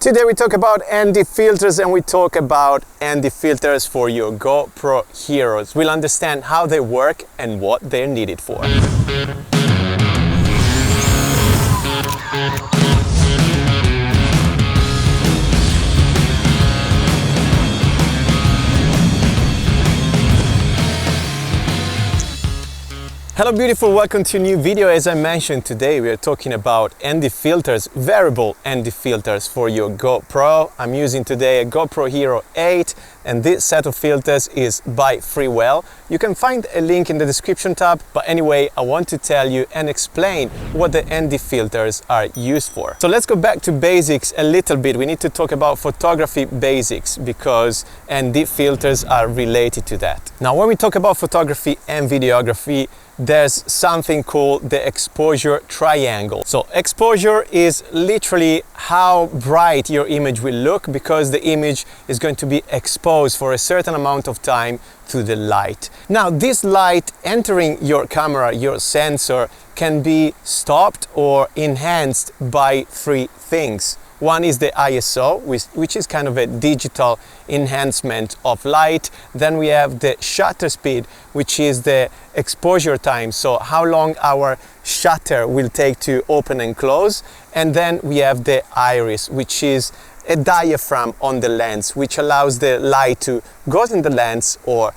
Today we talk about ND filters, and we talk about ND filters for your GoPro Heroes. We'll understand how they work and what they're needed for. Hello beautiful, welcome to a new video. As I mentioned, today we are talking about ND filters, variable ND filters for your GoPro. I'm using today a GoPro Hero 8, and this set of filters is by Freewell. You can find a link in the description tab, but anyway, I want to tell you and explain what the ND filters are used for. So let's go back to basics a little bit. We need to talk about photography basics because ND filters are related to that. Now, when we talk about photography and videography, there's something called the exposure triangle. So exposure is literally how bright your image will look, because the image is going to be exposed for a certain amount of time to the light. Now, this light entering your camera, your sensor, can be stopped or enhanced by three things. One is the ISO, which is kind of a digital enhancement of light. Then we have the shutter speed, which is the exposure time, so how long our shutter will take to open and close. And then we have the iris, which is a diaphragm on the lens, which allows the light to go in the lens or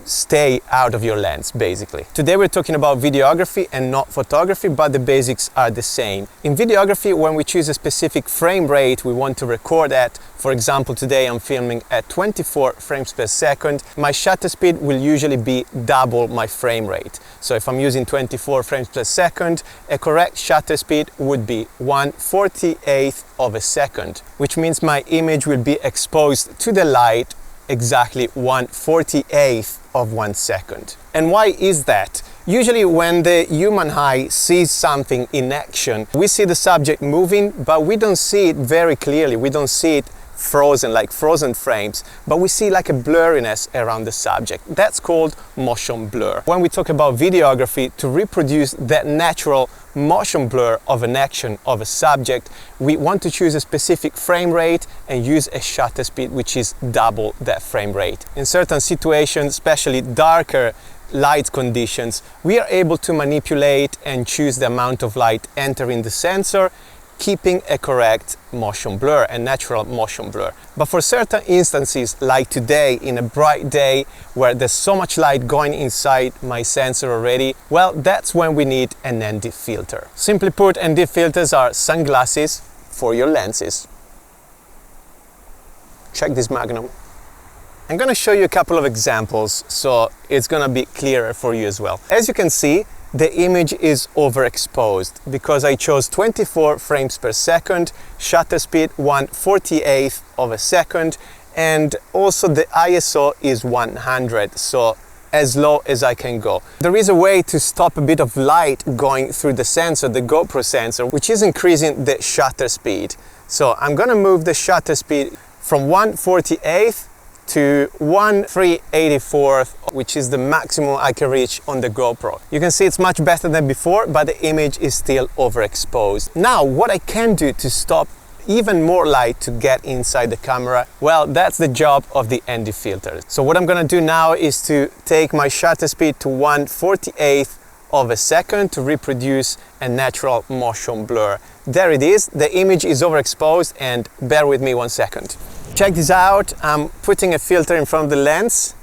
stay out of your lens, basically. Today we're talking about videography and not photography, but the basics are the same. In videography, when we choose a specific frame rate we want to record at, for example, today I'm filming at 24 frames per second, my shutter speed will usually be double my frame rate. So if I'm using 24 frames per second, a correct shutter speed would be 1/48th of a second, which means my image will be exposed to the light exactly 1/48th of 1 second. And why is that? Usually when the human eye sees something in action, we see the subject moving, but we don't see it very clearly. We don't see it frozen, like frozen frames, but we see like a blurriness around the subject. That's called motion blur. When we talk about videography, to reproduce that natural motion blur of an action of a subject, we want to choose a specific frame rate and use a shutter speed which is double that frame rate. In certain situations, especially darker light conditions, we are able to manipulate and choose the amount of light entering the sensor, keeping a correct motion blur, a natural motion blur. But for certain instances, like today in a bright day where there's so much light going inside my sensor already, well, that's when we need an ND filter. Simply put, ND filters are sunglasses for your lenses. Check this Magnum. I'm gonna show you a couple of examples so it's gonna be clearer for you as well. As you can see, the image is overexposed because I chose 24 frames per second, shutter speed 1/48th of a second, and also the ISO is 100, so as low as I can go. There is a way to stop a bit of light going through the sensor, the GoPro sensor, which is increasing the shutter speed. So I'm gonna move the shutter speed from 1/48th to 1/384th, which is the maximum I can reach on the GoPro. You can see it's much better than before, but the image is still overexposed. Now, what I can do to stop even more light to get inside the camera, well, that's the job of the ND filters. So what I'm gonna do now is to take my shutter speed to 1/48th of a second to reproduce a natural motion blur. There it is, the image is overexposed, and bear with me 1 second. Check this out, I'm putting a filter in front of the lens.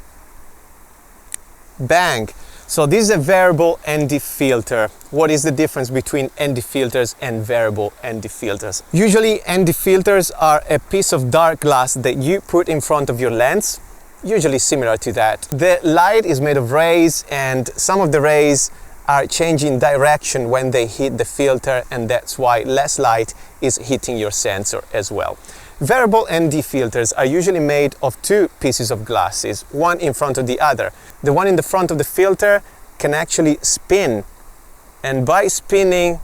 Bang! So this is a variable ND filter. What is the difference between ND filters and variable ND filters? Usually ND filters are a piece of dark glass that you put in front of your lens, usually similar to that. The light is made of rays, and some of the rays are changing direction when they hit the filter, and that's why less light is hitting your sensor as well. Variable ND filters are usually made of two pieces of glasses, one in front of the other. The one in the front of the filter can actually spin, and by spinning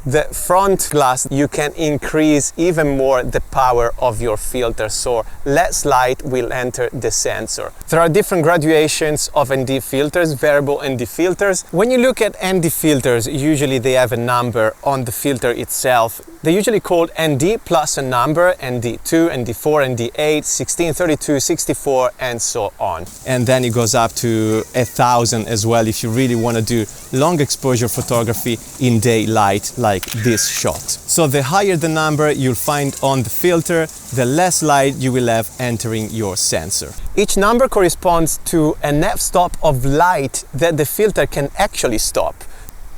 the front glass, you can increase even more the power of your filter, so less light will enter the sensor. There are different graduations of ND filters, variable ND filters. When you look at ND filters, usually they have a number on the filter itself. They're usually called ND plus a number, ND2, ND4, ND8, 16, 32, 64, and so on. And then it goes up to 1000 as well if you really want to do long exposure photography in daylight like this shot. So the higher the number you'll find on the filter, the less light you will have entering your sensor. Each number corresponds to an f-stop of light that the filter can actually stop.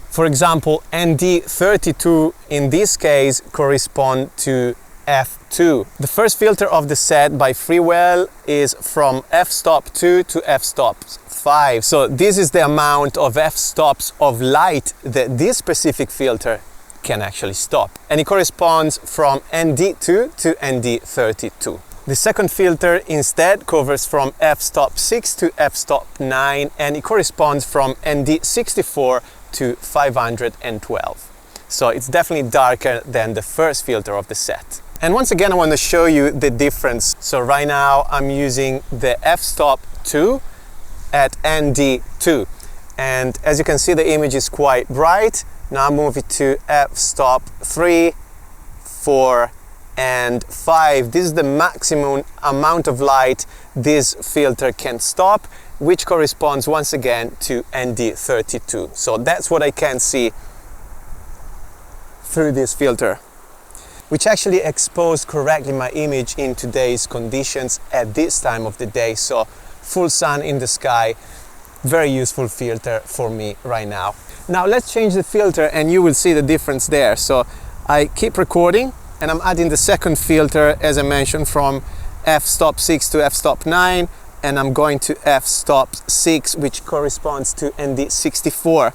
For example, ND32 in this case correspond to f2. The first filter of the set by Freewell is from f-stop 2 to f-stop 5. So this is the amount of f-stops of light that this specific filter can actually stop. And it corresponds from ND2 to ND32. The second filter instead covers from f-stop 6 to f-stop 9, and it corresponds from ND64 to 512. So it's definitely darker than the first filter of the set. And once again, I want to show you the difference. So right now I'm using the f-stop 2 at ND2. And as you can see, the image is quite bright. Now move it to f-stop 3, 4, and 5. This is the maximum amount of light this filter can stop, which corresponds once again to ND32. So that's what I can see through this filter, which actually exposed correctly my image in today's conditions at this time of the day. So full sun in the sky, very useful filter for me right now. Now let's change the filter and you will see the difference there. So I keep recording and I'm adding the second filter, as I mentioned, from f-stop 6 to f-stop 9, and I'm going to f-stop 6, which corresponds to ND64.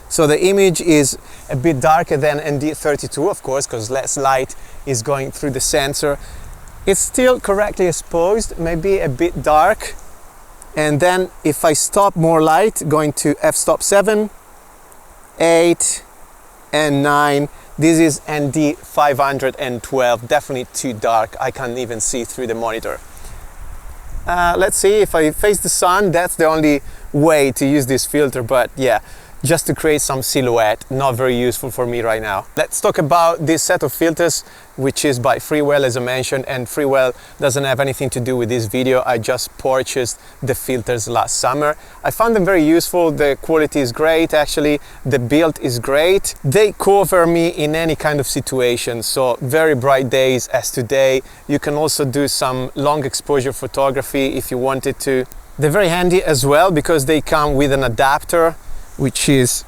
So the image is a bit darker than ND32, of course, because less light is going through the sensor. It's still correctly exposed, maybe a bit dark. And then if I stop more light, going to f-stop 7, 8, and 9, this is ND 512, definitely too dark. I can't even see through the monitor. Let's see if I face the sun. That's the only way to use this filter, but yeah, just to create some silhouette, not very useful for me right now. Let's talk about this set of filters, which is by Freewell, as I mentioned, and Freewell doesn't have anything to do with this video. I just purchased the filters last summer. I found them very useful. The quality is great, actually. The build is great. They cover me in any kind of situation. So very bright days as today. You can also do some long exposure photography if you wanted to. They're very handy as well because they come with an adapter, which is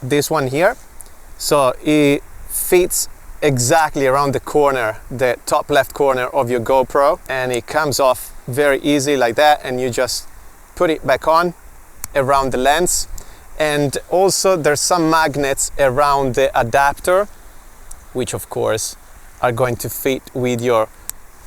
this one here. So it fits exactly around the corner, the top left corner of your GoPro, and it comes off very easy like that, and you just put it back on around the lens. And also there's some magnets around the adapter, which of course are going to fit with your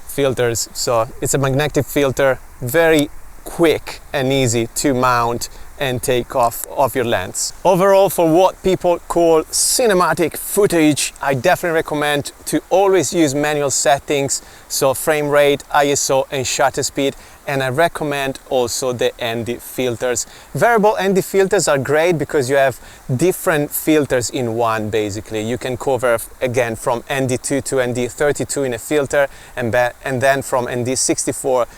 filters. So it's a magnetic filter, very quick and easy to mount and take off of your lens. Overall, for what people call cinematic footage, I definitely recommend to always use manual settings, so frame rate, ISO, and shutter speed. And I recommend also the ND filters. Variable ND filters are great because you have different filters in one, basically. You can cover, again, from ND2 to ND32 in a filter, and then from ND64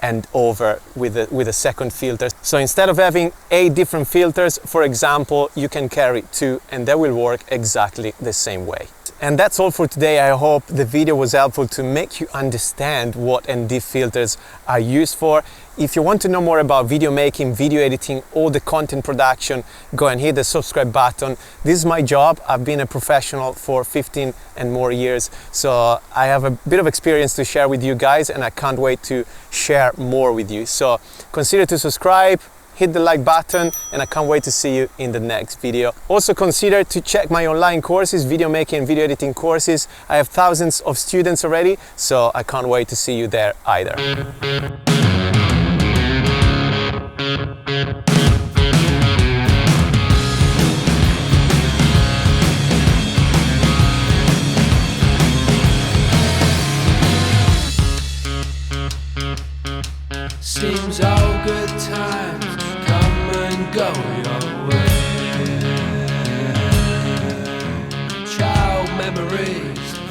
and over with a second filter. So instead of having 8 different filters, for example, you can carry 2 and they will work exactly the same way. And that's all for today. I hope the video was helpful to make you understand what ND filters are used for. If you want to know more about video making, video editing, or the content production, go and hit the subscribe button. This is my job. I've been a professional for 15 and more years, so I have a bit of experience to share with you guys, and I can't wait to share more with you. So consider to subscribe, hit the like button, and I can't wait to see you in the next video. Also consider to check my online courses, video making and video editing courses. I have thousands of students already, so I can't wait to see you there either. memories.